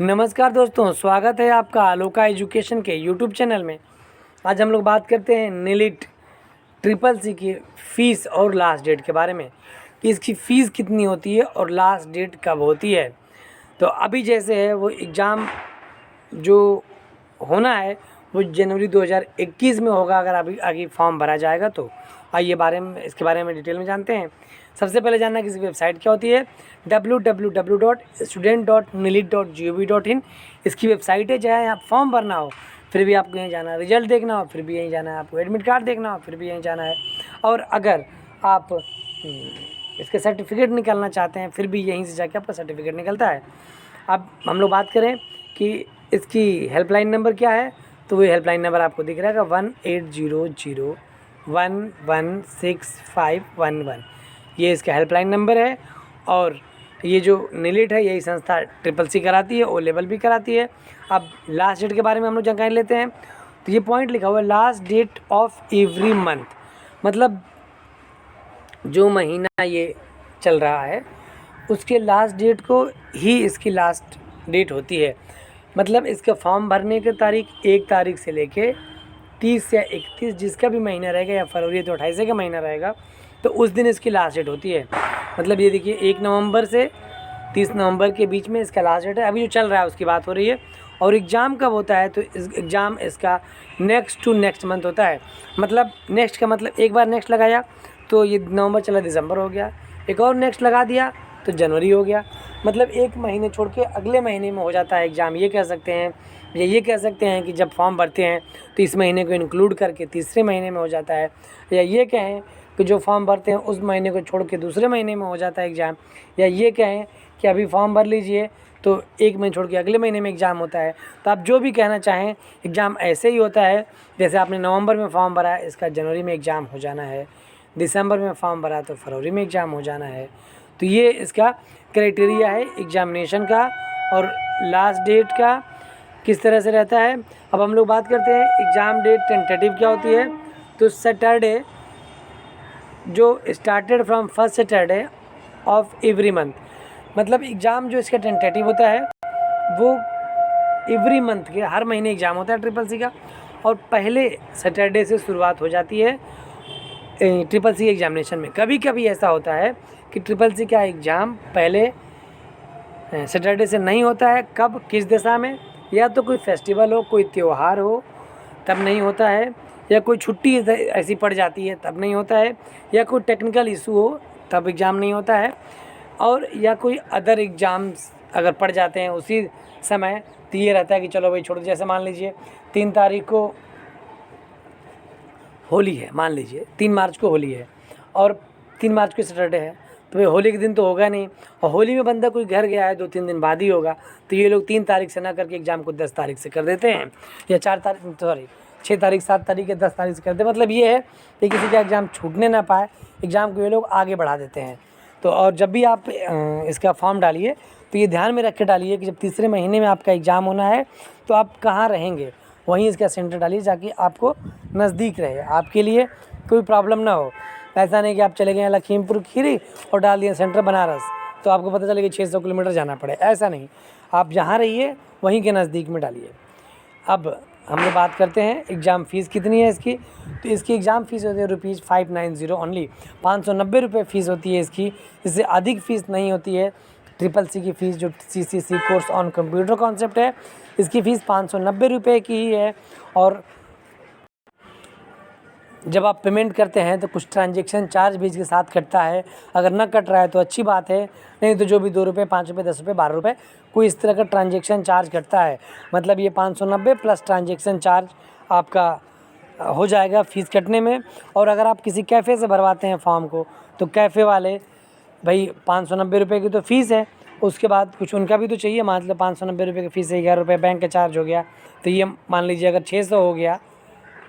नमस्कार दोस्तों, स्वागत है आपका आलोका एजुकेशन के यूट्यूब चैनल में। आज हम लोग बात करते हैं नीलिट ट्रिपल सी की फ़ीस और लास्ट डेट के बारे में कि इसकी फ़ीस कितनी होती है और लास्ट डेट कब होती है। तो अभी जैसे है वो एग्ज़ाम जो होना है वो जनवरी 2021 में होगा, अगर अभी आगे फॉर्म भरा जाएगा तो। आइए इसके बारे में डिटेल में जानते हैं। सबसे पहले जानना कि इसकी वेबसाइट क्या होती है, www.student.nilit.gov.in इसकी वेबसाइट है। चाहे आप फॉर्म भरना हो फिर भी आपको यहीं जाना है, रिजल्ट देखना हो फिर भी यहीं जाना है, आपको एडमिट कार्ड देखना हो फिर भी यहीं जाना है, और अगर आप इसके सर्टिफिकेट निकालना चाहते हैं फिर भी यहीं से जाके आपका सर्टिफिकेट निकलता है। अब हम लोग बात करें कि इसकी हेल्पलाइन नंबर क्या है, तो वो हेल्पलाइन नंबर आपको दिख रहा है 1800116511। ये इसका हेल्पलाइन नंबर है। और ये जो नीलिट है यही संस्था ट्रिपल सी कराती है, ओ लेवल भी कराती है। अब लास्ट डेट के बारे में हम लोग जानकारी लेते हैं। तो ये पॉइंट लिखा हुआ है last date of every month, मतलब जो महीना ये चल रहा है उसके लास्ट डेट को ही इसकी लास्ट डेट होती है। मतलब इसका फॉर्म भरने की तारीख 1 तारीख से लेके 30 या 31, जिसका भी महीना रहेगा, या फरवरी तो 28 का महीना रहेगा, तो उस दिन इसकी लास्ट डेट होती है। मतलब ये देखिए 1 नवंबर से 30 नवंबर के बीच में इसका लास्ट डेट है। अभी जो चल रहा है उसकी बात हो रही है। और एग्ज़ाम कब होता है, तो इस एग्ज़ाम इसका नेक्स्ट टू नेक्स्ट मंथ होता है। मतलब नेक्स्ट का मतलब एक बार नेक्स्ट लगाया तो ये नवंबर चला दिसंबर हो गया, एक और नेक्स्ट लगा दिया तो जनवरी हो गया। मतलब एक महीने छोड़ के अगले महीने में हो जाता है एग्ज़ाम, ये कह सकते हैं। ये कह सकते हैं कि जब फॉर्म भरते हैं तो इस महीने को इंक्लूड करके तीसरे महीने में हो जाता है, या ये कहें कि जो फॉर्म भरते हैं उस महीने को छोड़ के दूसरे महीने में हो जाता है एग्ज़ाम, या ये कहें कि अभी फॉर्म भर लीजिए तो एक महीने छोड़ के अगले महीने में एग्ज़ाम होता है। तो आप जो भी कहना चाहें, एग्ज़ाम ऐसे ही होता है जैसे आपने नवंबर में फॉर्म भरा है, इसका जनवरी में एग्ज़ाम हो जाना है, दिसंबर में फॉर्म भरा तो फरवरी में एग्ज़ाम हो जाना है। तो ये इसका क्राइटेरिया है एग्ज़ामिनेशन का। और लास्ट डेट का किस तरह से रहता है, अब हम लोग बात करते हैं एग्ज़ाम डेट टेंटेटिव क्या होती है। तो सैटरडे जो started from first Saturday of every month, मतलब एग्ज़ाम जो इसका टेंटेटिव होता है वो एवरी मंथ के हर महीने एग्ज़ाम होता है ट्रिपल सी का, और पहले सैटरडे से शुरुआत हो जाती है ट्रिपल सी एग्ज़ामिनेशन में। कभी कभी ऐसा होता है कि ट्रिपल सी का एग्ज़ाम पहले सैटरडे से नहीं होता है। कब, किस दिशा में, या तो कोई फेस्टिवल हो, कोई त्यौहार हो तब नहीं होता है, या कोई छुट्टी ऐसी पड़ जाती है तब नहीं होता है, या कोई टेक्निकल इशू हो तब एग्ज़ाम नहीं होता है, और या कोई अदर एग्ज़ाम्स अगर पड़ जाते हैं उसी समय तो ये रहता है कि चलो भाई छोड़। जैसे मान लीजिए 3 तारीख को होली है, मान लीजिए 3 मार्च को होली है और 3 मार्च को सैटरडे है, तो भाई होली के दिन तो होगा नहीं, और होली में बंदा कोई घर गया है 2-3 दिन बाद ही होगा, तो ये लोग 3 तारीख से ना करके एग्ज़ाम को 10 तारीख से कर देते हैं, या 6 तारीख 7 तारीख या 10 तारीख से करते हैं। मतलब ये है कि किसी का एग्ज़ाम छूटने ना पाए, एग्ज़ाम को ये लोग आगे बढ़ा देते हैं। तो और जब भी आप इसका फॉर्म डालिए तो ये ध्यान में रख के डालिए कि जब तीसरे महीने में आपका एग्ज़ाम होना है तो आप कहाँ रहेंगे, वहीं इसका सेंटर डालिए ताकि आपको नज़दीक रहे, आपके लिए कोई प्रॉब्लम ना हो। ऐसा नहीं कि आप चले गए लखीमपुर खीरी और डाल दिए सेंटर बनारस, तो आपको पता चले कि 600 किलोमीटर जाना पड़े। ऐसा नहीं, आप जहाँ रहिए वहीं के नज़दीक में डालिए। अब हम लोग बात करते हैं एग्ज़ाम फ़ीस कितनी है इसकी। तो इसकी एग्ज़ाम फ़ीस होती है ₹590 ओनली, 590 रुपये फ़ीस होती है इसकी। इससे अधिक फ़ीस नहीं होती है। ट्रिपल सी की फ़ीस जो CCC course on computer concept है, इसकी फ़ीस 590 रुपये की ही है। और जब आप पेमेंट करते हैं तो कुछ ट्रांजेक्शन चार्ज भी इसके साथ कटता है। अगर ना कट रहा है तो अच्छी बात है, नहीं तो जो भी 2 रुपये, 5 रुपये, 10 रुपये, 12 रुपये कोई इस तरह का ट्रांजेक्शन चार्ज कटता है। मतलब ये 590 प्लस ट्रांजेक्शन चार्ज आपका हो जाएगा फ़ीस कटने में। और अगर आप किसी कैफ़े से भरवाते हैं फॉर्म को तो कैफ़े वाले भाई 590 रुपये की तो फ़ीस है, उसके बाद कुछ उनका भी तो चाहिए। मान लो 590 रुपये की फ़ीस है, 11 रुपये बैंक का चार्ज हो गया, तो ये मान लीजिए अगर 600 हो गया,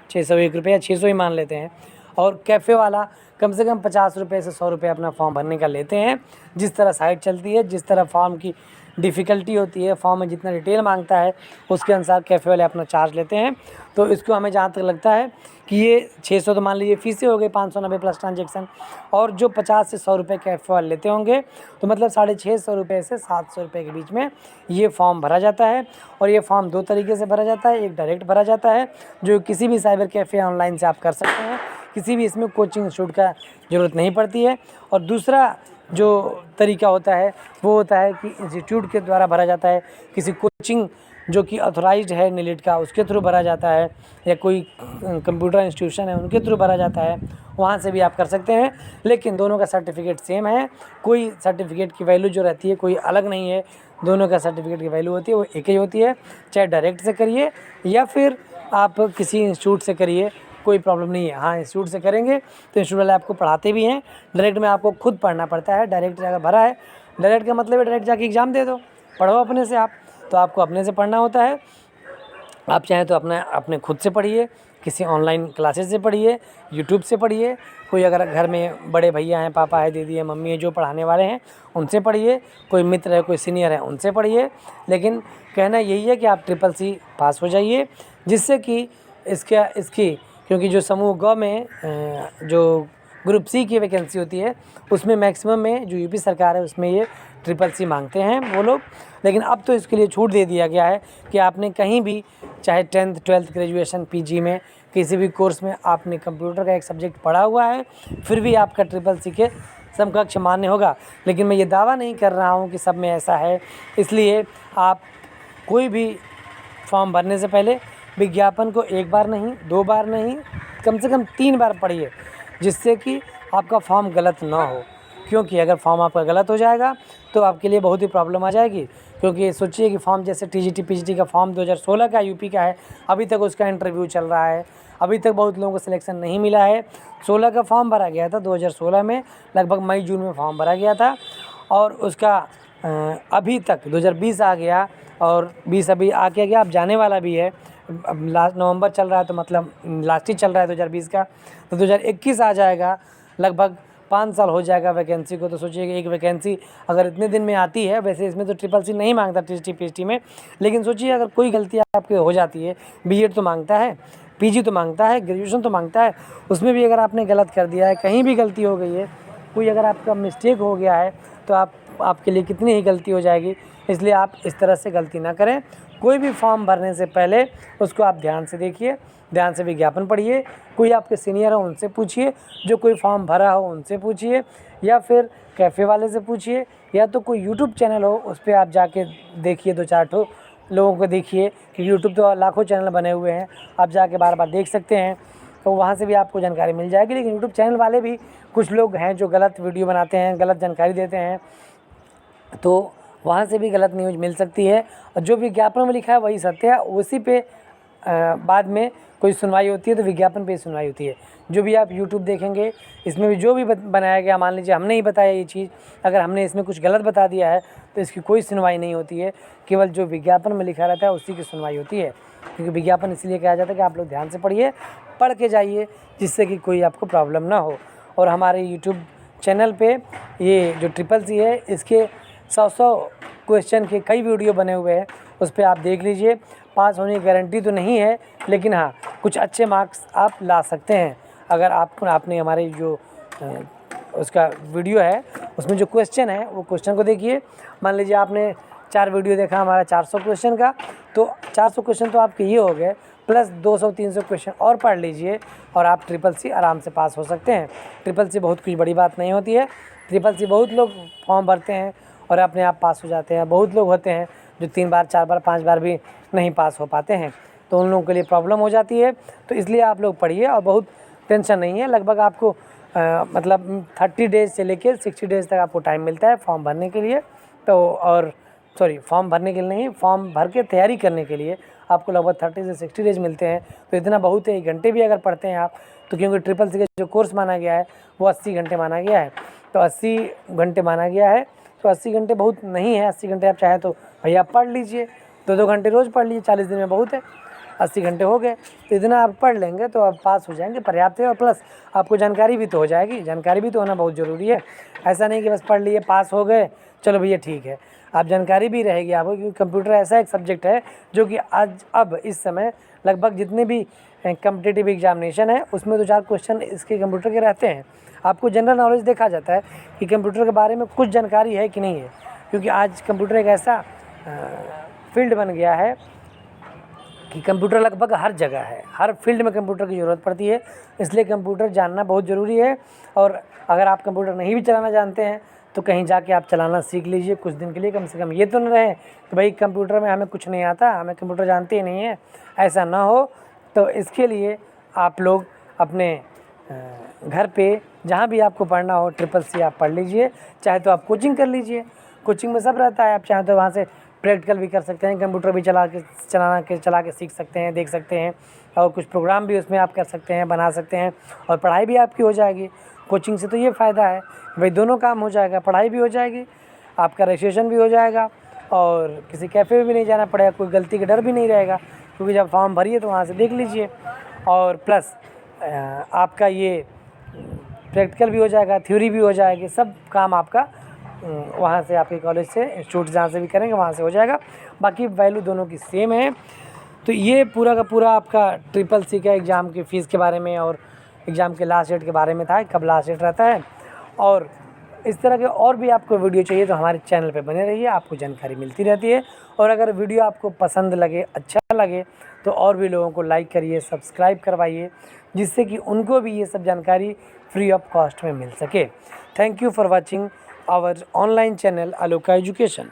601 रुपये या 600 ही मान लेते हैं। और कैफ़े वाला कम से कम 50 रुपये से 100 रुपये अपना फॉर्म भरने का लेते हैं। जिस तरह साइट चलती है, जिस तरह फॉर्म की डिफ़िकल्टी होती है, फॉर्म में जितना डिटेल मांगता है उसके अनुसार कैफ़े वाले अपना चार्ज लेते हैं। तो इसको हमें जहाँ तक लगता है कि ये 600 तो मान लीजिए फ़ीसें हो गई 590 प्लस ट्रांजेक्शन, और जो 50 से 100 रुपये कैफ़े वाले लेते होंगे, तो मतलब 650 रुपये से 700 रुपये के बीच में ये फॉर्म भरा जाता है। और ये फॉर्म 2 तरीके से भरा जाता है, एक डायरेक्ट भरा जाता है जो किसी भी साइबर कैफ़े ऑनलाइन से आप कर सकते हैं, किसी भी इसमें कोचिंग इंस्टीट्यूट का ज़रूरत नहीं पड़ती है। और दूसरा जो तरीका होता है वो होता है कि इंस्टीट्यूट के द्वारा भरा जाता है, किसी कोचिंग जो कि ऑथराइज्ड है नीलिट का उसके थ्रू भरा जाता है, या कोई कंप्यूटर इंस्टीट्यूशन है उनके थ्रू भरा जाता है, वहाँ से भी आप कर सकते हैं। लेकिन दोनों का सर्टिफिकेट सेम है, कोई सर्टिफिकेट की वैल्यू जो रहती है कोई अलग नहीं है, दोनों का सर्टिफिकेट की वैल्यू होती है वो एक ही होती है। चाहे डायरेक्ट से करिए या फिर आप किसी इंस्टीट्यूट से करिए, कोई प्रॉब्लम नहीं है। हाँ, इंस्टीट्यूट से करेंगे तो इंस्टीट्यूट वाले आपको पढ़ाते भी हैं, डायरेक्ट में आपको खुद पढ़ना पड़ता है। डायरेक्ट अगर भरा है, डायरेक्ट का मतलब है डायरेक्ट जाके एग्ज़ाम दे दो, पढ़ो अपने से आप, तो आपको अपने से पढ़ना होता है। आप चाहें तो अपने खुद से पढ़िए, किसी ऑनलाइन क्लासेस से पढ़िए, यूट्यूब से पढ़िए, कोई अगर घर में बड़े भैया हैं, पापा है, दीदी है, मम्मी है जो पढ़ाने वाले हैं उनसे पढ़िए, कोई मित्र है, कोई सीनियर है उनसे पढ़िए। लेकिन कहना यही है कि आप CCC पास हो जाइए, जिससे कि इसकी क्योंकि जो समूह ग में जो ग्रुप C की वैकेंसी होती है उसमें मैक्सिमम में जो यूपी सरकार है उसमें ये CCC मांगते हैं वो लोग। लेकिन अब तो इसके लिए छूट दे दिया गया है कि आपने कहीं भी चाहे 10th 12th ग्रेजुएशन PG में किसी भी कोर्स में आपने कंप्यूटर का एक सब्जेक्ट पढ़ा हुआ है फिर भी आपका CCC के समकक्ष मान्य होगा। लेकिन मैं ये दावा नहीं कर रहा हूँ कि सब में ऐसा है, इसलिए आप कोई भी फॉर्म भरने से पहले विज्ञापन को 1 बार नहीं 2 बार नहीं कम से कम 3 बार पढ़िए, जिससे कि आपका फॉर्म गलत ना हो। क्योंकि अगर फॉर्म आपका गलत हो जाएगा तो आपके लिए बहुत ही प्रॉब्लम आ जाएगी। क्योंकि सोचिए कि फॉर्म जैसे TGT PGT का फॉर्म 2016 का यूपी का है, अभी तक उसका इंटरव्यू चल रहा है, अभी तक बहुत लोगों को सिलेक्शन नहीं मिला है। 16 का फॉर्म भरा गया था 2016 में, लगभग मई जून में फॉर्म भरा गया था, और उसका अभी तक 2020 आ गया और 20 अभी आ के गया, अब जाने वाला भी है। अब लास्ट नवंबर चल रहा है तो मतलब लास्ट ही चल रहा है 2020 का, तो 2021 आ जाएगा, लगभग 5 साल हो जाएगा वैकेंसी को। तो सोचिए कि एक वैकेंसी अगर इतने दिन में आती है, वैसे इसमें तो CCC नहीं मांगता TGT PGT में, लेकिन सोचिए अगर कोई गलती आपके हो जाती है, BEd तो मांगता है, PG तो मांगता है, ग्रेजुएशन तो मांगता है, उसमें भी अगर आपने गलत कर दिया है, कहीं भी गलती हो गई है, कोई अगर आपका मिस्टेक हो गया है तो आपके लिए कितनी ही गलती हो जाएगी। इसलिए आप इस तरह से गलती ना करें। कोई भी फॉर्म भरने से पहले उसको आप ध्यान से देखिए, ध्यान से विज्ञापन पढ़िए, कोई आपके सीनियर हो उनसे पूछिए, जो कोई फॉर्म भरा हो उनसे पूछिए, या फिर कैफ़े वाले से पूछिए, या तो कोई यूट्यूब चैनल हो उस पर आप जाके देखिए, 2-4 ठो लोगों को देखिए कि यूट्यूब तो लाखों चैनल बने हुए हैं, आप जाके बार बार देख सकते हैं, तो वहाँ से भी आपको जानकारी मिल जाएगी। लेकिन यूट्यूब चैनल वाले भी कुछ लोग हैं जो गलत वीडियो बनाते हैं, गलत जानकारी देते हैं, तो वहाँ से भी गलत न्यूज़ मिल सकती है। और जो विज्ञापन में लिखा है वही सत्य है, उसी पे बाद में कोई सुनवाई होती है तो विज्ञापन पे ही सुनवाई होती है। जो भी आप यूट्यूब देखेंगे इसमें भी जो भी बनाया गया, मान लीजिए हमने ही बताया ये चीज़, अगर हमने इसमें कुछ गलत बता दिया है तो इसकी कोई सुनवाई नहीं होती है, केवल जो विज्ञापन में लिखा रहता है उसी की सुनवाई होती है। क्योंकि विज्ञापन इसलिए कहा जाता है कि आप लोग ध्यान से पढ़िए, पढ़ के जाइए, जिससे कि कोई आपको प्रॉब्लम ना हो। और हमारे यूट्यूब चैनल पे ये जो CCC है इसके 100 क्वेश्चन के कई वीडियो बने हुए हैं, उस पर आप देख लीजिए। पास होने की गारंटी तो नहीं है, लेकिन हाँ कुछ अच्छे मार्क्स आप ला सकते हैं अगर आपने हमारे जो उसका वीडियो है उसमें जो क्वेश्चन है वो क्वेश्चन को देखिए। मान लीजिए आपने 4 वीडियो देखा हमारा 400 क्वेश्चन का, तो 400 क्वेश्चन तो आपके ये हो गए, प्लस 200-300 क्वेश्चन और पढ़ लीजिए और आप CCC आराम से पास हो सकते हैं। CCC बहुत कुछ बड़ी बात नहीं होती है। CCC बहुत लोग फॉर्म भरते हैं और अपने आप पास हो जाते हैं, बहुत लोग होते हैं जो 3 बार 4 बार 5 बार भी नहीं पास हो पाते हैं, तो उन लोगों के लिए प्रॉब्लम हो जाती है। तो इसलिए आप लोग पढ़िए और बहुत टेंशन नहीं है, लगभग आपको मतलब 30 डेज़ से लेकर 60 डेज़ तक आपको टाइम मिलता है फॉर्म भरने के लिए। तो और फॉर्म भरने के लिए नहीं, फॉर्म भर के तैयारी करने के लिए आपको लगभग 30 से 60 डेज़ मिलते हैं, तो इतना बहुत है। 1 घंटे भी अगर पढ़ते हैं आप तो, क्योंकि CCC का जो कोर्स माना गया है वो 80 घंटे माना गया है, तो 80 घंटे माना गया है, तो 80 घंटे बहुत नहीं है। 80 घंटे आप चाहें तो भैया पढ़ लीजिए, 2-2 घंटे रोज़ पढ़ लीजिए, 40 दिन में बहुत है, 80 घंटे हो गए, तो इतना आप पढ़ लेंगे तो आप पास हो जाएंगे, पर्याप्त है। और प्लस आपको जानकारी भी तो हो जाएगी, जानकारी भी तो होना बहुत ज़रूरी है। ऐसा नहीं कि बस पढ़ लिए पास हो गए, चलो भैया ठीक है, आप जानकारी भी रहेगी आपको, क्योंकि कंप्यूटर ऐसा एक सब्जेक्ट है जो कि आज अब इस समय लगभग जितने भी कम्पिटिटिव एग्जामिनेशन है उसमें 2-4 क्वेश्चन इसके कंप्यूटर के रहते हैं। आपको जनरल नॉलेज देखा जाता है कि कंप्यूटर के बारे में कुछ जानकारी है कि नहीं है, क्योंकि आज कंप्यूटर एक ऐसा फील्ड बन गया है कि कंप्यूटर लगभग हर जगह है, हर फील्ड में कंप्यूटर की ज़रूरत पड़ती है, इसलिए कंप्यूटर जानना बहुत ज़रूरी है। और अगर आप कंप्यूटर नहीं भी चलाना जानते हैं तो कहीं जाके आप चलाना सीख लीजिए कुछ दिन के लिए, कम से कम ये तो न रहे कि भाई कंप्यूटर में हमें कुछ नहीं आता, हमें कंप्यूटर जानते ही नहीं है, ऐसा ना हो। तो इसके लिए आप लोग अपने घर पे जहाँ भी आपको पढ़ना हो CCC आप पढ़ लीजिए, चाहे तो आप कोचिंग कर लीजिए, कोचिंग में सब रहता है, आप चाहें तो वहाँ से प्रैक्टिकल भी कर सकते हैं, कंप्यूटर भी चला के सीख सकते हैं, देख सकते हैं, और कुछ प्रोग्राम भी उसमें आप कर सकते हैं, बना सकते हैं, और पढ़ाई भी आपकी हो जाएगी। कोचिंग से तो ये फ़ायदा है भाई, दोनों काम हो जाएगा, पढ़ाई भी हो जाएगी, आपका रजिस्ट्रेशन भी हो जाएगा, और किसी कैफ़े में भी नहीं जाना पड़ेगा, कोई गलती का डर भी नहीं रहेगा, क्योंकि जब फॉर्म भरिए तो वहाँ से देख लीजिए। और प्लस आपका ये प्रैक्टिकल भी हो जाएगा, थ्योरी भी हो जाएगी, सब काम आपका वहाँ से आपके कॉलेज से इंस्टीट्यूट जहाँ से भी करेंगे वहाँ से हो जाएगा। बाकी वैल्यू दोनों की सेम है। तो ये पूरा का पूरा आपका CCC का एग्ज़ाम की फ़ीस के बारे में और एग्ज़ाम के लास्ट डेट के बारे में था, कब लास्ट डेट रहता है। और इस तरह के और भी आपको वीडियो चाहिए तो हमारे चैनल पे बने रहिए, आपको जानकारी मिलती रहती है। और अगर वीडियो आपको पसंद लगे, अच्छा लगे, तो और भी लोगों को लाइक करिए, सब्सक्राइब करवाइए, जिससे कि उनको भी ये सब जानकारी फ्री ऑफ कॉस्ट में मिल सके। Thank you for watching our online channel Aloka education.